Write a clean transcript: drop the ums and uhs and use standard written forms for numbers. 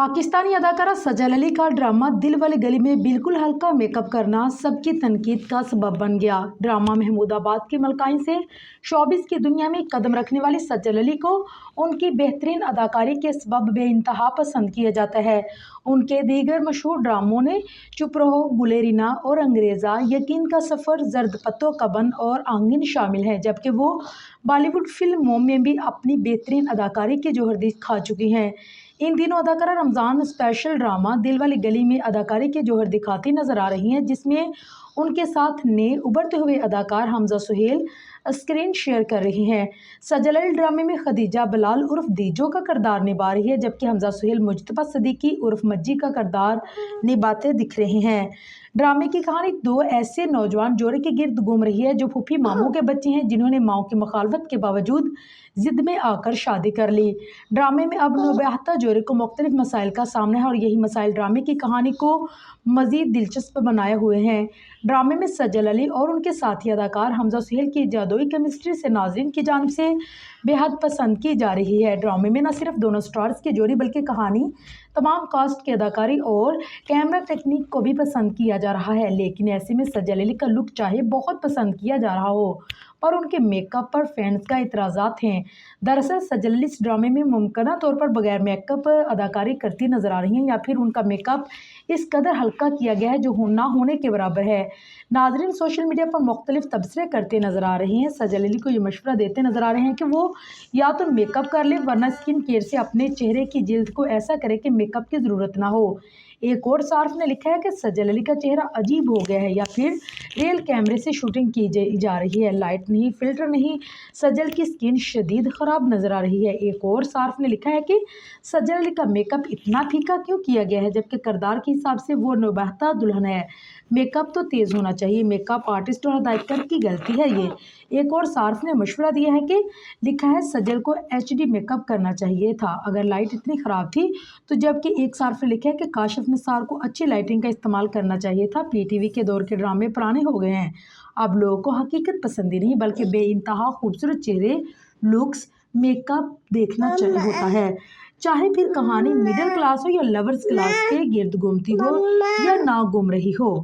पाकिस्तानी अदाकारा सजल अली का ड्रामा दिल वाली गली में बिल्कुल हल्का मेकअप करना सबकी तनकीद का सबब बन गया। ड्रामा महमूदाबाद की मलकाई से शोबिस की दुनिया में कदम रखने वाली सजल अली को उनकी बेहतरीन अदाकारी के सबब बेइंतहा पसंद किया जाता है। उनके दीगर मशहूर ड्रामों ने चुप रहो, गुलेरिना और अंग्रेज़ा, यकीन का सफ़र, जर्द पत्तों का बन और आंगन शामिल हैं, जबकि वो बॉलीवुड फिल्मों में भी अपनी बेहतरीन अदाकारी की जोहर दिखा चुकी हैं। इन दिनों अदाकारा रमज़ान स्पेशल ड्रामा दिल वाली गली में अदाकारी की जोहर दिखाती नजर आ रही हैं, जिसमें उनके साथ नए उभरते हुए अदाकार हमजा सुहेल स्क्रीन शेयर कर रही हैं। सजल अली ड्रामे में खदीजा बलाल उर्फ दीजो का किरदार निभा रही है, जबकि हमजा सुहेल मुजतबा सदीकी उर्फ मज्जी का किरदार निभाते दिख रहे हैं। ड्रामे की कहानी दो ऐसे नौजवान जोड़े के गिर्द घूम रही है जो फूफी मामू के बच्चे हैं, जिन्होंने माओ की मुखालफत के बावजूद जिद में आकर शादी कर ली। ड्रामे में अब नौबहता जोड़े को मुख्तलिफ मसाइल का सामना है और यही मसाइल ड्रामे की कहानी को मज़ीद दिलचस्प बनाए हुए हैं। ड्रामे में सजल अली और उनके साथी अदाकार हमजा सुहेल की जादुई केमिस्ट्री से नाज़रीन की जानिब से बेहद पसंद की जा रही है। ड्रामे में न सिर्फ दोनों स्टार्स की जोड़ी बल्कि कहानी, तमाम कास्ट की अदाकारी और कैमरा टेक्निक को भी पसंद किया जा रहा है। लेकिन ऐसे में सजल अली का लुक चाहे बहुत पसंद किया जा रहा हो, पर उनके मेकअप पर फैंस का इतराज़ात हैं। दरअसल सजल अली इस ड्रामे में मुमकिना तौर पर बगैर मेकअप अदाकारी करती नजर आ रही हैं, या फिर उनका मेकअप इस कदर हल्का किया गया है जो ना होने के बराबर है। नाज़रीन सोशल मीडिया पर मुख्तलिफ तबसरे करते नजर आ रहे हैं। सजल अली को ये मशवरा देते नजर आ रहे हैं कि वो या तो मेकअप कर ले, वरना स्किन केयर से अपने चेहरे की जिल्द को ऐसा करे कि मेकअप की ज़रूरत ना हो। एक और सार्फ ने लिखा है कि सजल अली का चेहरा अजीब हो गया है, या फिर रियल कैमरे से शूटिंग की जा रही है। लाइट नहीं, फिल्टर नहीं, सजल की स्किन शदीद ख़राब नज़र आ रही है। एक और सार्फ ने लिखा है कि सजल अली का मेकअप इतना फीका क्यों किया गया है, जबकि किरदार के हिसाब से वो नौबहता दुल्हन है। मेकअप तो तेज़ होना चाहिए, मेकअप आर्टिस्ट और हदायतकार की गलती है ये। एक और सार्फ ने मशवरा दिया है कि लिखा है सजल को HD मेकअप करना चाहिए था अगर लाइट इतनी ख़राब थी, तो जबकि एक सार्फ ने लिखा है कि काशिफ निसार को अच्छी लाइटिंग का इस्तेमाल करना चाहिए था। PTV के दौर के ड्रामे पुराने हो गए हैं, अब लोगों को हकीकत पसंद ही नहीं बल्कि बेइंतहा खूबसूरत चेहरे, लुक्स, मेकअप देखना होता है। चाहे फिर कहानी मिडिल क्लास हो या लवर्स क्लास के गिर्द घूमती हो या ना घूम रही हो।